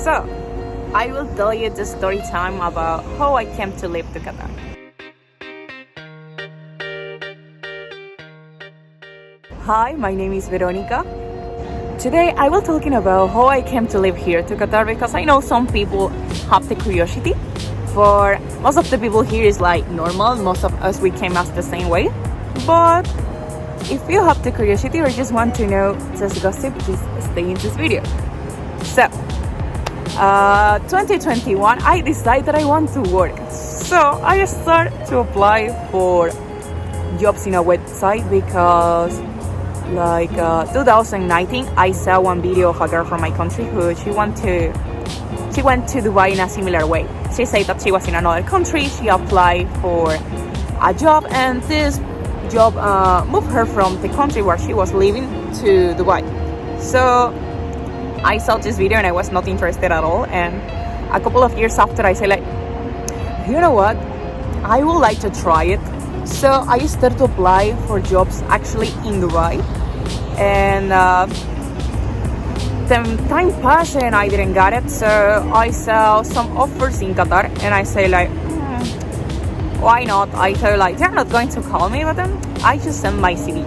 So, I will tell you the story time about how I came to live to Qatar. Hi, my name is Veronica. Today I will talking about how I came to live here to Qatar because I know some people have the curiosity. For most of the people here is like normal, most of us we came as the same way. But if you have the curiosity or just want to know just gossip, please stay in this video. So, 2021, I decided I want to work. So I started to apply for jobs in a website because 2019, I saw one video of a girl from my country who she went to Dubai in a similar way. She said that she was in another country, she applied for a job, and this job moved her from the country where she was living to Dubai. So I saw this video and I was not interested at all, and a couple of years after I said like, you know what, I would like to try it. So I started to apply for jobs actually in Dubai, and the time passed and I didn't get it. So I saw some offers in Qatar and I say like, why not? I thought like, they're not going to call me, but then I just sent my CV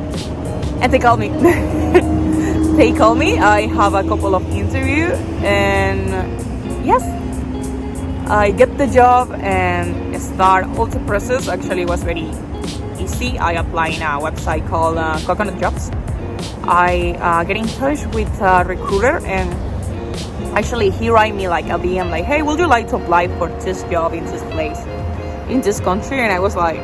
and they called me. They called me, I have a couple of interviews, and yes, I get the job and start all the process. Actually it was very easy. I apply in a website called Coconut Jobs. I get in touch with a recruiter, and actually he write me like a DM like, hey, would you like to apply for this job in this place, in this country? And I was like,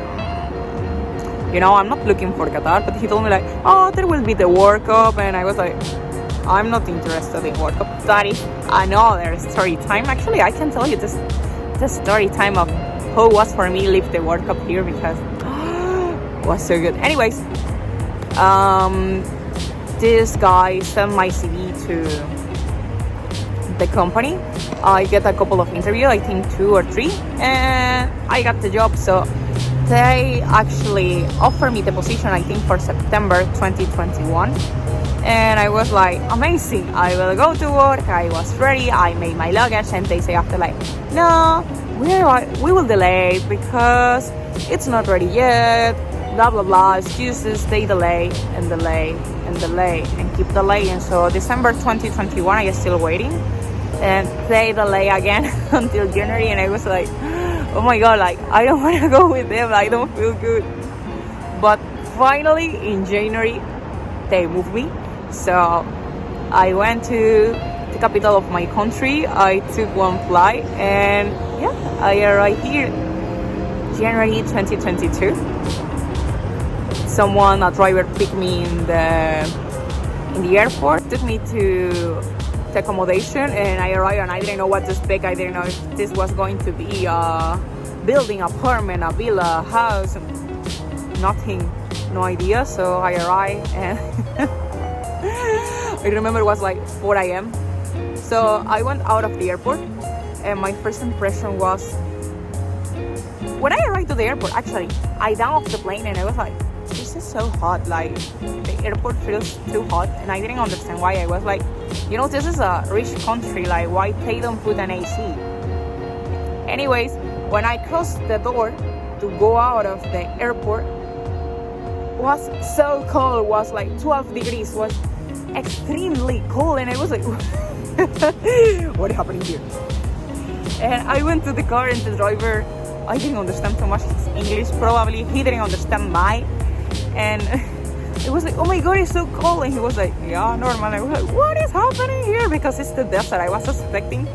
you know, I'm not looking for Qatar. But he told me like, oh, there will be the World Cup, and I was like, I'm not interested in World Cup. That is another story time. Actually, I can tell you this story time of how it was for me live the World Cup here, because it was so good. Anyways, this guy sent my CV to the company. I get a couple of interviews, I think 2 or 3, and I got the job. So they actually offered me the position, I think for September 2021, and I was like, amazing, I will go to work. I was ready, I made my luggage, and they say after like, no, we will delay because it's not ready yet, blah blah blah, excuses. They delay and delay and delay and keep delaying. So December 2021 I am still waiting, and they delay again until January, and I was like, oh my god, like I don't want to go with them, I don't feel good. But finally in January they moved me. So I went to the capital of my country, I took one flight, and yeah, I arrived here January 2022. A driver picked me in the airport, took me to the accommodation, and I arrived and I didn't know what to expect. I didn't know if this was going to be a building, apartment, a villa, house, nothing, no idea. So I arrived and I remember it was like 4 a.m. So I went out of the airport, and my first impression was, when I arrived to the airport, actually, I down off the plane and I was like, this is so hot, like the airport feels too hot, and I didn't understand why. I was like, you know, this is a rich country, like why they don't put an AC? Anyways, when I crossed the door to go out of the airport, it was so cold, it was like 12 degrees, was extremely cold, and I was like, what is happening here? And I went to the car, and the driver, I didn't understand too much English, probably he didn't understand mine, and it was like, oh my god, it's so cold, and he was like, yeah, normal. I was like, what is happening here? Because it's the desert. I was expecting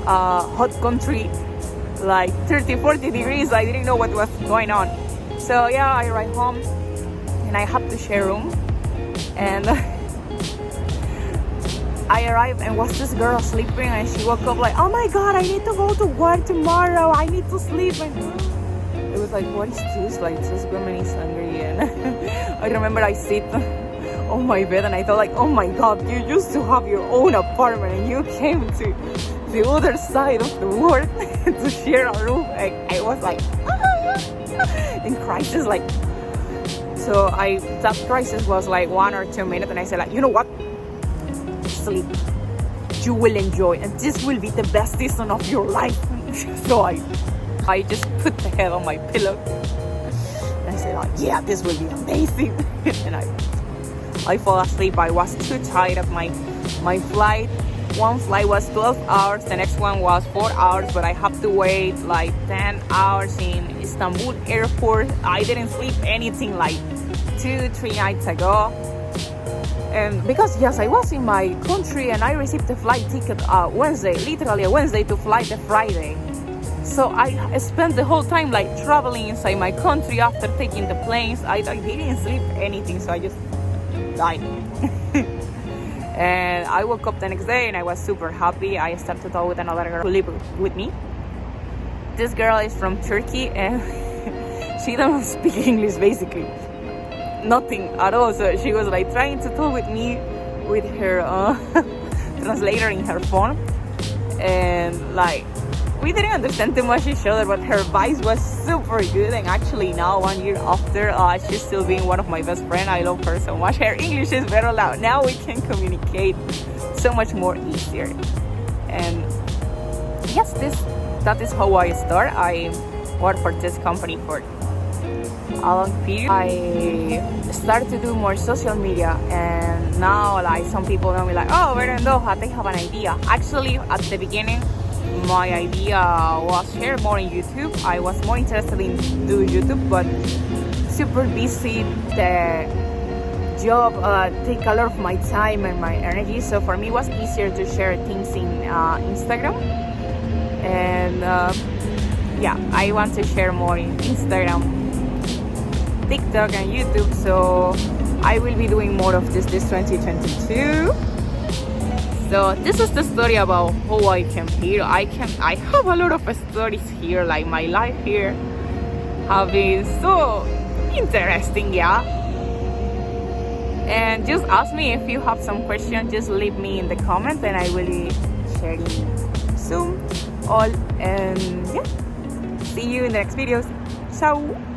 a hot country like 30-40 degrees. I didn't know what was going on. So yeah, I arrived home and I had to share room, and I arrived and was this girl sleeping, and she woke up like, oh my god, I need to go to work tomorrow, I need to sleep. And it was like, what is this? Like, this woman is hungry. And I remember I sit on my bed and I thought like, oh my god, you used to have your own apartment and you came to the other side of the world to share a room. I was like in crisis, like. So that crisis was like 1 or 2 minutes, and I said like, you know what, sleep. you will enjoy, and this will be the best season of your life. So I just put the head on my pillow and I said, like, yeah, this will be amazing. And I fall asleep. I was too tired of my flight. One flight was 12 hours, the next one was 4 hours, but I have to wait like 10 hours in Istanbul airport. I didn't sleep anything like 2-3 nights ago. And because yes, I was in my country and I received the flight ticket Wednesday, literally a Wednesday to fly the Friday. So I spent the whole time like traveling inside my country after taking the planes. I didn't sleep anything, so I just died. And I woke up the next day and I was super happy. I started to talk with another girl who lived with me. This girl is from Turkey and she doesn't speak English basically. Nothing at all. So she was like trying to talk with me with her translator in her phone. And like, we didn't understand too much each other, but her voice was super good. And actually now, 1 year after, she's still being one of my best friends. I love her so much. Her English is better now. Now we can communicate so much more easier. And yes, that is how I start. I work for this company for a long period. I started to do more social media, and now like some people know me like, oh, Verendoja, they have an idea. Actually, at the beginning, my idea was share more in YouTube. I was more interested in do YouTube, but super busy. The job take a lot of my time and my energy. So for me, it was easier to share things in Instagram. And yeah, I want to share more in Instagram, TikTok, and YouTube. So I will be doing more of this 2022. So this is the story about how I came here. I have a lot of stories here, like my life here have been so interesting, yeah. And just ask me if you have some questions, just leave me in the comments and I will be sharing soon all. And yeah, see you in the next videos. Ciao.